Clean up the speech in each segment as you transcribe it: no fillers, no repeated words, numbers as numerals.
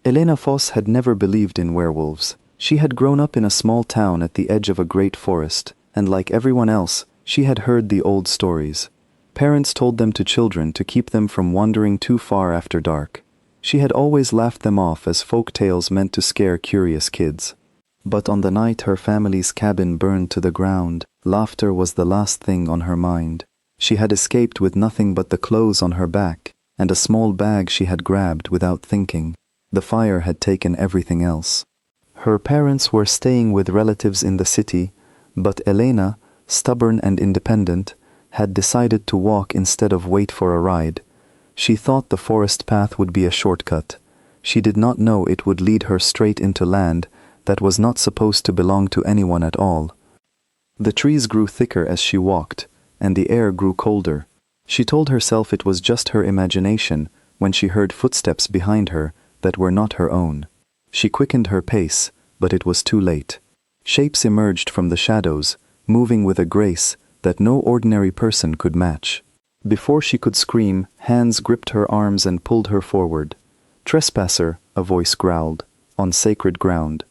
Elena Foss had never believed in werewolves. She had grown up in a small town at the edge of a great forest, and like everyone else, she had heard the old stories. Parents told them to children to keep them from wandering too far after dark. She had always laughed them off as folk tales meant to scare curious kids. But on the night her family's cabin burned to the ground, laughter was the last thing on her mind. She had escaped with nothing but the clothes on her back, and a small bag she had grabbed without thinking. The fire had taken everything else. Her parents were staying with relatives in the city, but Elena, stubborn and independent, had decided to walk instead of wait for a ride. She thought the forest path would be a shortcut. She did not know it would lead her straight into land that was not supposed to belong to anyone at all. The trees grew thicker as she walked, and the air grew colder. She told herself it was just her imagination when she heard footsteps behind her that were not her own. She quickened her pace, but it was too late. Shapes emerged from the shadows, moving with a grace that no ordinary person could match. Before she could scream, hands gripped her arms and pulled her forward. "Trespasser," a voice growled, "on sacred ground."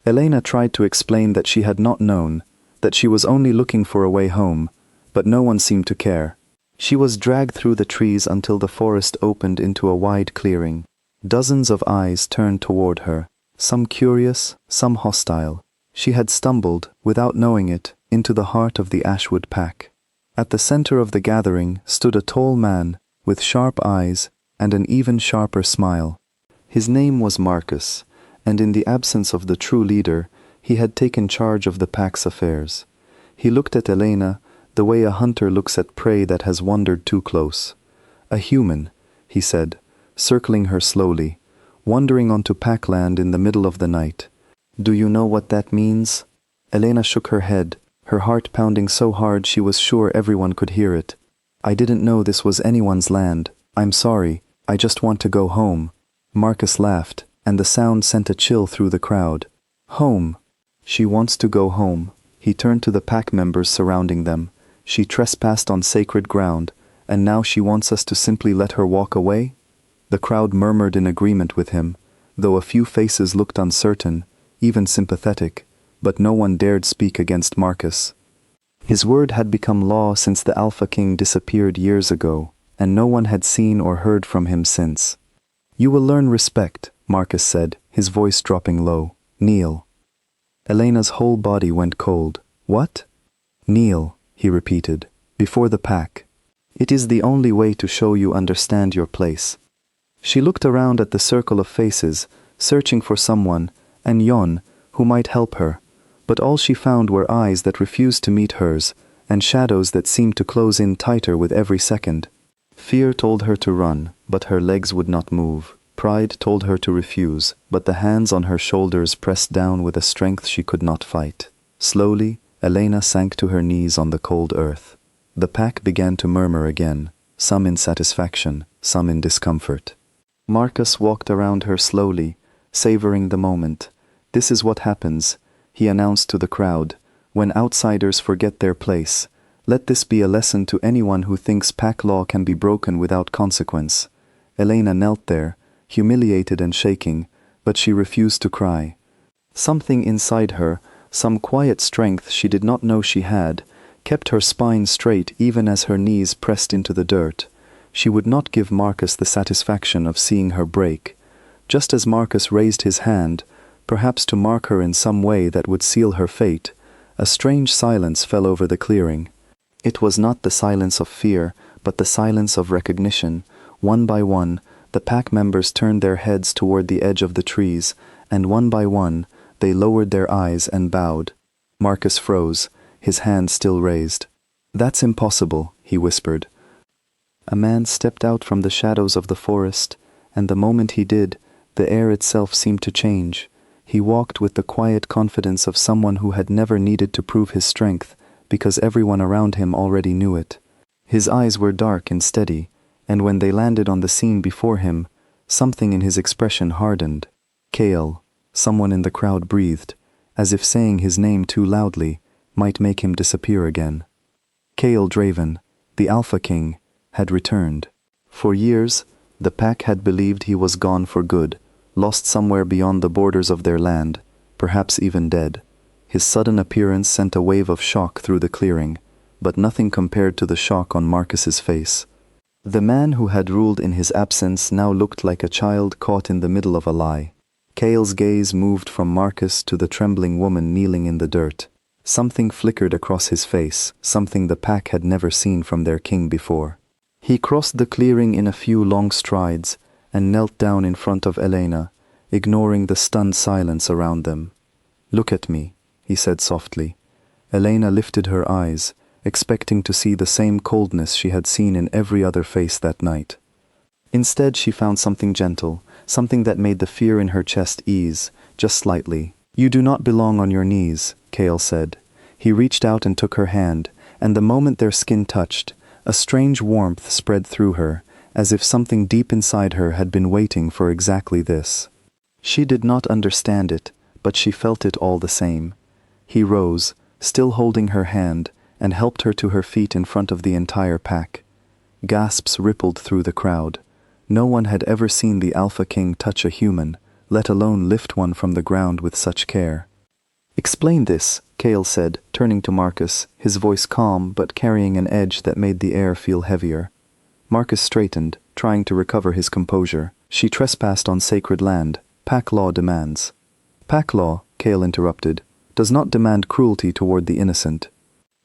Elena tried to explain that she had not known, that she was only looking for a way home, but no one seemed to care. She was dragged through the trees until the forest opened into a wide clearing. Dozens of eyes turned toward her, some curious, some hostile. She had stumbled, without knowing it, into the heart of the Ashwood pack. At the center of the gathering stood a tall man, with sharp eyes and an even sharper smile. His name was Marcus, and in the absence of the true leader, he had taken charge of the pack's affairs. He looked at Elena the way a hunter looks at prey that has wandered too close. "A human," he said, circling her slowly, wandering onto packland in the middle of the night. "Do you know what that means?" Elena shook her head, her heart pounding so hard she was sure everyone could hear it. "I didn't know this was anyone's land. I'm sorry, I just want to go home." Marcus laughed, and the sound sent a chill through the crowd. "Home. She wants to go home." He turned to the pack members surrounding them. "She trespassed on sacred ground, and now she wants us to simply let her walk away?" The crowd murmured in agreement with him, though a few faces looked uncertain, even sympathetic, but no one dared speak against Marcus. His word had become law since the Alpha King disappeared years ago, and no one had seen or heard from him since. "You will learn respect," Marcus said, his voice dropping low. "Kneel." Elena's whole body went cold. "What?" "Kneel," he repeated, "before the pack. It is the only way to show you understand your place." She looked around at the circle of faces, searching for someone, and Jon, who might help her, but all she found were eyes that refused to meet hers, and shadows that seemed to close in tighter with every second. Fear told her to run, but her legs would not move. Pride told her to refuse, but the hands on her shoulders pressed down with a strength she could not fight. Slowly, Elena sank to her knees on the cold earth. The pack began to murmur again, some in satisfaction, some in discomfort. Marcus walked around her slowly, savoring the moment. "This is what happens," he announced to the crowd, "when outsiders forget their place. Let this be a lesson to anyone who thinks pack law can be broken without consequence." Elena knelt there, humiliated and shaking, but she refused to cry. Something inside her, some quiet strength she did not know she had, kept her spine straight even as her knees pressed into the dirt. She would not give Marcus the satisfaction of seeing her break. Just as Marcus raised his hand, perhaps to mark her in some way that would seal her fate, a strange silence fell over the clearing. It was not the silence of fear, but the silence of recognition. One by one, the pack members turned their heads toward the edge of the trees, and one by one, they lowered their eyes and bowed. Marcus froze, his hand still raised. "That's impossible," he whispered. A man stepped out from the shadows of the forest, and the moment he did, the air itself seemed to change. He walked with the quiet confidence of someone who had never needed to prove his strength, because everyone around him already knew it. His eyes were dark and steady, and when they landed on the scene before him, something in his expression hardened. "Cale," someone in the crowd breathed, as if saying his name too loudly might make him disappear again. Cale Draven, the Alpha King, had returned. For years, the pack had believed he was gone for good, lost somewhere beyond the borders of their land, perhaps even dead. His sudden appearance sent a wave of shock through the clearing, but nothing compared to the shock on Marcus's face. The man who had ruled in his absence now looked like a child caught in the middle of a lie. Cale's gaze moved from Marcus to the trembling woman kneeling in the dirt. Something flickered across his face, something the pack had never seen from their king before. He crossed the clearing in a few long strides and knelt down in front of Elena, ignoring the stunned silence around them. "Look at me," he said softly. Elena lifted her eyes, expecting to see the same coldness she had seen in every other face that night. Instead, she found something gentle, something that made the fear in her chest ease, just slightly. "You do not belong on your knees," Cale said. He reached out and took her hand, and the moment their skin touched, a strange warmth spread through her, as if something deep inside her had been waiting for exactly this. She did not understand it, but she felt it all the same. He rose, still holding her hand, and helped her to her feet in front of the entire pack. Gasps rippled through the crowd. No one had ever seen the Alpha King touch a human, let alone lift one from the ground with such care. "Explain this," Cale said, turning to Marcus, his voice calm but carrying an edge that made the air feel heavier. Marcus straightened, trying to recover his composure. "She trespassed on sacred land. Pack law demands." "Pack law," Cale interrupted, "does not demand cruelty toward the innocent.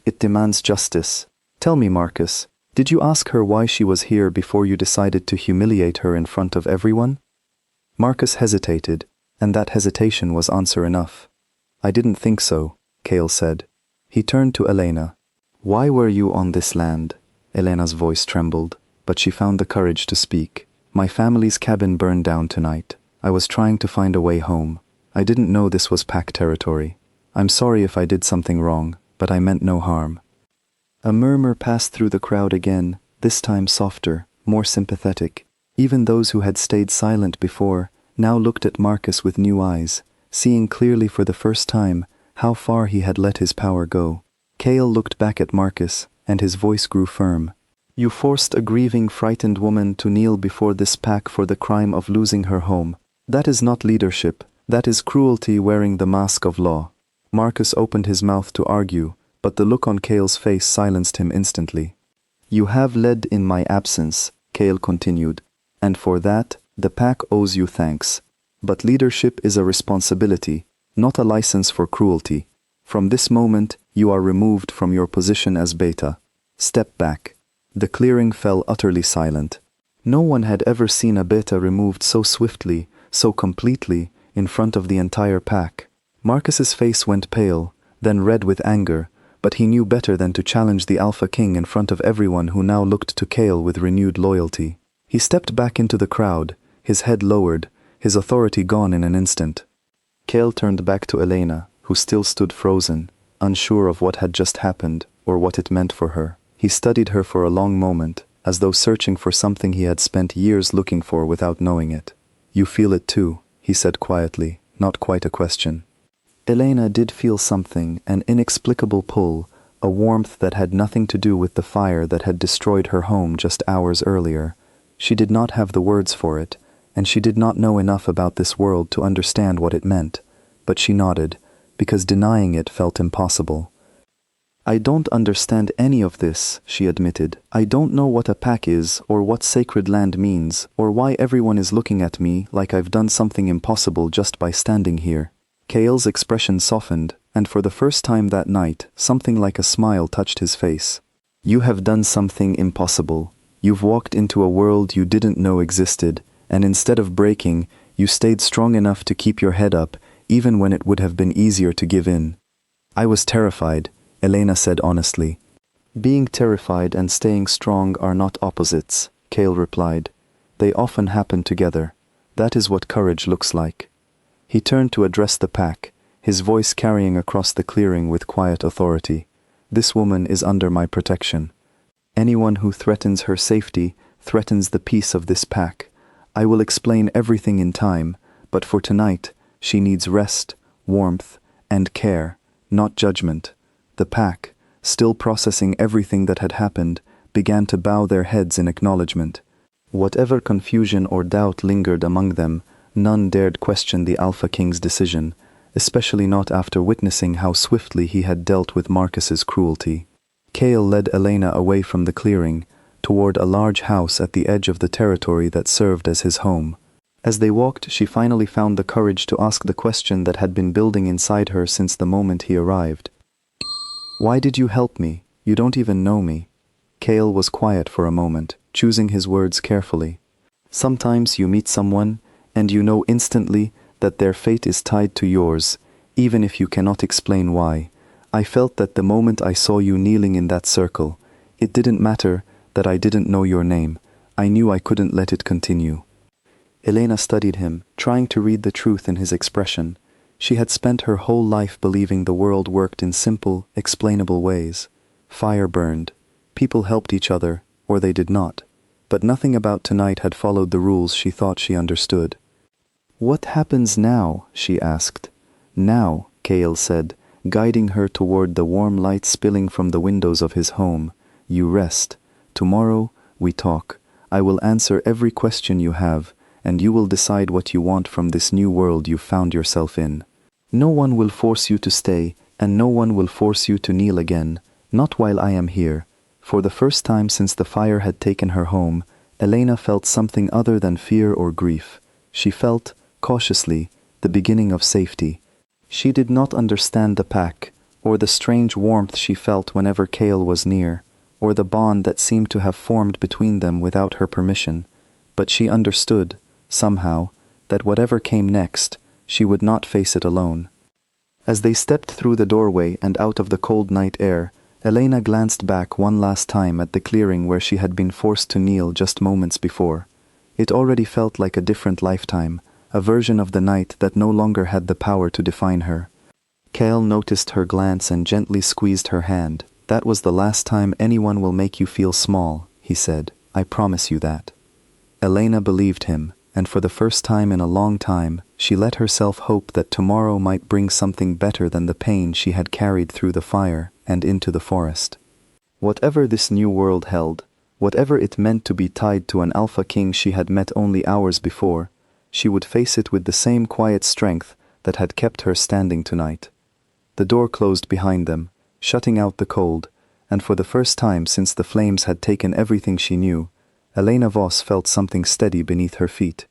It demands justice. Tell me, Marcus, did you ask her why she was here before you decided to humiliate her in front of everyone?" Marcus hesitated, and that hesitation was answer enough. "I didn't think so," Cale said. He turned to Elena. "Why were you on this land?" Elena's voice trembled, but she found the courage to speak. "My family's cabin burned down tonight. I was trying to find a way home. I didn't know this was pack territory. I'm sorry if I did something wrong, but I meant no harm." A murmur passed through the crowd again, this time softer, more sympathetic. Even those who had stayed silent before now looked at Marcus with new eyes, seeing clearly for the first time how far he had let his power go. Cale looked back at Marcus, and his voice grew firm. "You forced a grieving, frightened woman to kneel before this pack for the crime of losing her home. That is not leadership. That is cruelty wearing the mask of law." Marcus opened his mouth to argue, but the look on Cale's face silenced him instantly. "You have led in my absence," Cale continued, "and for that, the pack owes you thanks. But leadership is a responsibility, not a license for cruelty. From this moment, you are removed from your position as Beta. Step back." The clearing fell utterly silent. No one had ever seen a Beta removed so swiftly, so completely, in front of the entire pack. Marcus's face went pale, then red with anger, but he knew better than to challenge the Alpha King in front of everyone who now looked to Cale with renewed loyalty. He stepped back into the crowd, his head lowered, his authority gone in an instant. Cale turned back to Elena, who still stood frozen, unsure of what had just happened or what it meant for her. He studied her for a long moment, as though searching for something he had spent years looking for without knowing it. "You feel it too," he said quietly, not quite a question. Elena did feel something, an inexplicable pull, a warmth that had nothing to do with the fire that had destroyed her home just hours earlier. She did not have the words for it, and she did not know enough about this world to understand what it meant, but she nodded, because denying it felt impossible. "I don't understand any of this," she admitted. "I don't know what a pack is, or what sacred land means, or why everyone is looking at me like I've done something impossible just by standing here." Cale's expression softened, and for the first time that night, something like a smile touched his face. "You have done something impossible. You've walked into a world you didn't know existed, and instead of breaking, you stayed strong enough to keep your head up, even when it would have been easier to give in." "I was terrified," Elena said honestly. "Being terrified and staying strong are not opposites," Cale replied. "They often happen together. That is what courage looks like." He turned to address the pack, his voice carrying across the clearing with quiet authority. "This woman is under my protection. Anyone who threatens her safety threatens the peace of this pack. I will explain everything in time, but for tonight, she needs rest, warmth, and care, not judgment." The pack, still processing everything that had happened, began to bow their heads in acknowledgement. Whatever confusion or doubt lingered among them, None dared question the Alpha King's decision, especially not after witnessing how swiftly he had dealt with Marcus's cruelty. Kale led Elena away from the clearing, toward a large house at the edge of the territory that served as his home. As they walked, she finally found the courage to ask the question that had been building inside her since the moment he arrived. "Why did you help me? You don't even know me." Kale was quiet for a moment, choosing his words carefully. Sometimes you meet someone, and you know instantly that their fate is tied to yours, even if you cannot explain why. I felt that the moment I saw you kneeling in that circle. It didn't matter that I didn't know your name. I knew I couldn't let it continue. Elena studied him, trying to read the truth in his expression. She had spent her whole life believing the world worked in simple, explainable ways. Fire burned. People helped each other, or they did not. But nothing about tonight had followed the rules she thought she understood. "What happens now?" she asked. "Now," Kale said, guiding her toward the warm light spilling from the windows of his home. "You rest. Tomorrow, we talk. I will answer every question you have, and you will decide what you want from this new world you found yourself in. No one will force you to stay, and no one will force you to kneel again, not while I am here." For the first time since the fire had taken her home, Elena felt something other than fear or grief. She felt, cautiously, the beginning of safety. She did not understand the pack, or the strange warmth she felt whenever Kale was near, or the bond that seemed to have formed between them without her permission. But she understood, somehow, that whatever came next, she would not face it alone. As they stepped through the doorway and out of the cold night air, Elena glanced back one last time at the clearing where she had been forced to kneel just moments before. It already felt like a different lifetime, a version of the night that no longer had the power to define her. Kale noticed her glance and gently squeezed her hand. "That was the last time anyone will make you feel small," he said. "I promise you that." Elena believed him, and for the first time in a long time, she let herself hope that tomorrow might bring something better than the pain she had carried through the fire and into the forest. Whatever this new world held, whatever it meant to be tied to an Alpha King she had met only hours before, she would face it with the same quiet strength that had kept her standing tonight. The door closed behind them, shutting out the cold, and for the first time since the flames had taken everything she knew, Elena Voss felt something steady beneath her feet.